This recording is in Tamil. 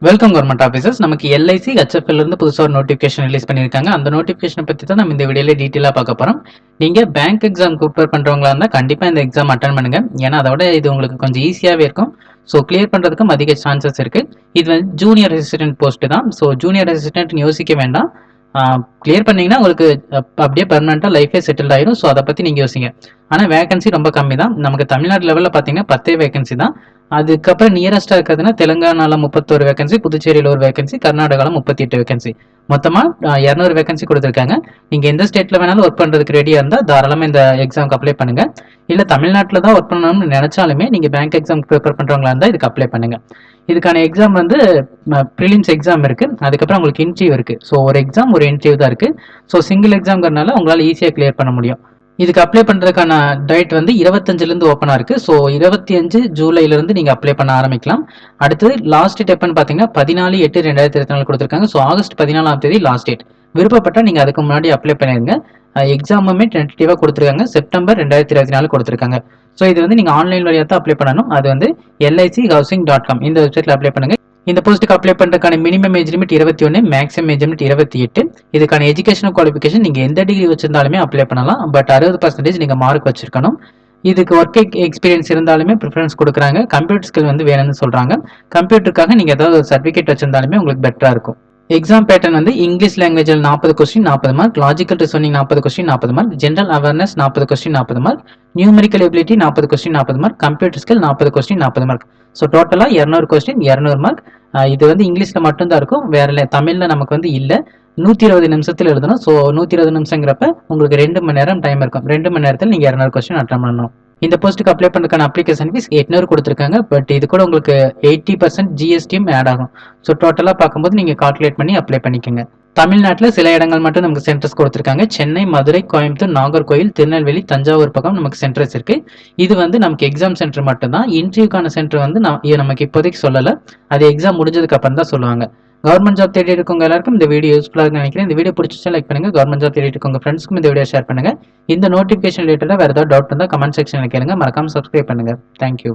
Welcome government officers. நமக்கு எல்ஐசி ஹெச்எஃப்எல் இருந்து புதுசாக ஒரு நோட்டிஃபிகேஷன் ரிலீஸ் பண்ணியிருக்காங்க. அந்த நோட்டிஃபிகேஷனை பற்றி தான் நம்ம இந்த வீடியோல டீட்டெயிலாக பார்க்க போகிறோம். நீங்கள் பேங்க் எக்ஸாம் ப்ரிப்பேர் பண்ணுறவங்களா இருந்தால் கண்டிப்பாக இந்த எக்ஸாம் அட்டன் பண்ணுங்க. ஏன்னா அதோட இது உங்களுக்கு கொஞ்சம் ஈஸியாகவே இருக்கும். ஸோ கிளியர் பண்ணுறதுக்கும் அதிக சான்சஸ் இருக்குது. இது வந்து ஜூனியர் ரெசிஸ்டன்ட் போஸ்ட் தான். ஸோ ஜூனியர் ரெசிஸ்டன்ட்னு யோசிக்க வேண்டாம். கிளியர் பண்ணீங்கன்னா உங்களுக்கு அப்படியே பெர்மனெண்ட்டாக லைஃபே செட்டில் ஆயிரும். ஸோ அதை பற்றி நீங்கள் யோசிங்க. ஆனால் வேகன்சி ரொம்ப கம்மி தான். நமக்கு தமிழ்நாடு லெவலில் பார்த்தீங்கன்னா 10 வேகன்சி தான். அதுக்கப்புறம் நியரஸ்டா இருக்கிறதுனா தெலுங்கானால 31 வேகன்சி, புதுச்சேரியில் ஒரு வேகன்சி, கர்நாடகாவில் 38 வேகன்சி, மொத்தமா 200 வேகன்சி கொடுத்துருக்காங்க. நீங்க எந்த ஸ்டேட்ல வேணாலும் ஒர்க் பண்றதுக்கு ரெடியா இருந்தா தாராளமா இந்த எக்ஸாமுக்கு அப்ளை பண்ணுங்க. இல்ல தமிழ்நாட்டில் தான் ஒர்க் பண்ணணும்னு நினைச்சாலுமே நீங்க பேங்க் எக்ஸாம் ப்ரிப்பேர் பண்றவங்களா இருந்தா இதுக்கு அப்ளை பண்ணுங்க. இதுக்கான எக்ஸாம் வந்து ப்ரிலிம்ஸ் எக்ஸாம் இருக்கு, அதுக்கப்புறம் உங்களுக்கு இன்டர்வியூ இருக்கு. ஸோ ஒரு எக்ஸாம் ஒரு இன்டர்வியூ தான் இருக்கு. ஸோ சிங்கிள் எக்ஸாம்ங்கிறதுனால உங்களால ஈஸியா கிளியர் பண்ண முடியும். இதுக்கு அப்ளை பண்றதுக்கான டேட் வந்து 25லேருந்து ஓப்பனா இருக்கு. ஸோ 25 ஜூலைலேருந்து நீங்க அப்ளை பண்ண ஆரம்பிக்கலாம். அடுத்து லாஸ்ட் டேட் எப்பன்னு பாத்தீங்கன்னா 14/8/2024 கொடுத்துருக்காங்க. ஸோ ஆகஸ்ட் 14ஆம் தேதி லாஸ்ட் டேட். விருப்பப்பட்டா நீங்க அதுக்கு முன்னாடி அப்ளை பண்ணிருங்க. எக்ஸாமுமே டென்டேட்டிவா கொடுத்துருக்காங்க. செப்டம்பர் 2024 கொடுத்துருக்காங்க. ஸோ இது வந்து நீங்க ஆன்லைன் வழியா தான் அப்ளை பண்ணணும். அது வந்து LIChousing.com இந்த வெப்சைட்ல அப்ளை பண்ணுங்க. இந்த போஸ்ட்டுக்கு அப்ளை பண்றதுக்கான minimum age limit 21, maximum age limit 28. இதுக்கான எஜுகேஷனல் குவாலிஃபிகேஷன் நீங்க எந்த டிகிரி வச்சிருந்தாலுமே அப்ளை பண்ணலாம். பட் 60% நீங்க மார்க் வச்சிருக்கணும். இதுக்கு ஒர்க் எக்ஸ்பீரியன்ஸ் இருந்தாலுமே ப்ரிஃபரன்ஸ் கொடுக்குறாங்க. கம்ப்யூட்டர் ஸ்கில் வந்து வேணும்னு சொல்றாங்க. கம்ப்யூட்டருக்காக நீங்க ஏதாவது ஒரு சர்டிஃபிகேட் வச்சிருந்தாலுமே உங்களுக்கு பெட்டரா இருக்கும். எக்ஸாம் பேட்டர்ன் வந்து இங்கிலீஷ் லாங்குவேஜில் 40 question 40 mark, logical reasoning 40 question 40 mark, general awareness 40 question 40 mark, numerical ability 40 question 40 mark, computer skill 40 question 40 mark. So டோட்டலாக 200 கொஸ்டின் 200 மார்க். இது வந்து இங்கிலீஷ்ல மட்டும்தான் இருக்கும், வேற தமிழ்ல நமக்கு வந்து இல்லை. 120 நிமிஷத்தில் எழுதணும். ஸோ 120 நிமிஷங்கிறப்ப உங்களுக்கு 2 மணி நேரம் டைம் இருக்கும். 2 மணி நேரத்தில் நீங்கள் 200 கொஸ்டின் அட்டன் பண்ணணும். இந்த போஸ்ட்டுக்கு அப்ளை பண்ணுறதுக்கான அப்ளிகேஷன் ஃபீஸ் 800 கொடுத்துருக்காங்க. பட் இது கூட உங்களுக்கு 80% ஜிஎஸ்டியும் ஆட் ஆகும். ஸோ டோட்டலாக பார்க்கும்போது நீங்கள் கால்குலேட் பண்ணி அப்ளை பண்ணிக்கோங்க. தமிழ்நாட்டில் சில இடங்கள் மட்டும் நமக்கு சென்டர்ஸ் கொடுத்துருக்காங்க. சென்னை, மதுரை, கோயம்புத்தூர், நாகர்கோயில், திருநெல்வேலி, தஞ்சாவூர் பக்கம் நமக்கு சென்டர்ஸ் இருக்கு. இது வந்து நமக்கு எக்ஸாம் சென்டர் மட்டும்தான். இன்டர்வியூக்கான சென்டர் வந்து நமக்கு இப்போதைக்கு சொல்லலை. அது எக்ஸாம் முடிஞ்சதுக்கு அப்புறம் தான் சொல்லுவாங்க. கவர்மெண்ட் ஜாப் தேடி இருக்கவங்க எல்லாருக்கும் இந்த வீடியோ யூஸ்ஃபுல்லாக நினைக்கிறேன். இந்த வீடியோ பிடிச்சிச்சா லைக் பண்ணுங்க. கவர்மெண்ட் ஜாப் தேடி இருக்கவங்க ஃப்ரெண்ட்ஸ்க்கும் இந்த வீடியோ ஷேர் பண்ணுங்க. இந்த நோட்டிஃபிகேஷன் ரிலேட்டடாக வேறு ஏதாவது டவுட் இருந்தால் கமெண்ட் செக்ஷனில் கேளுங்க. மறக்காம சப்ஸ்கிரைப் பண்ணுங்க. தேங்க்யூ.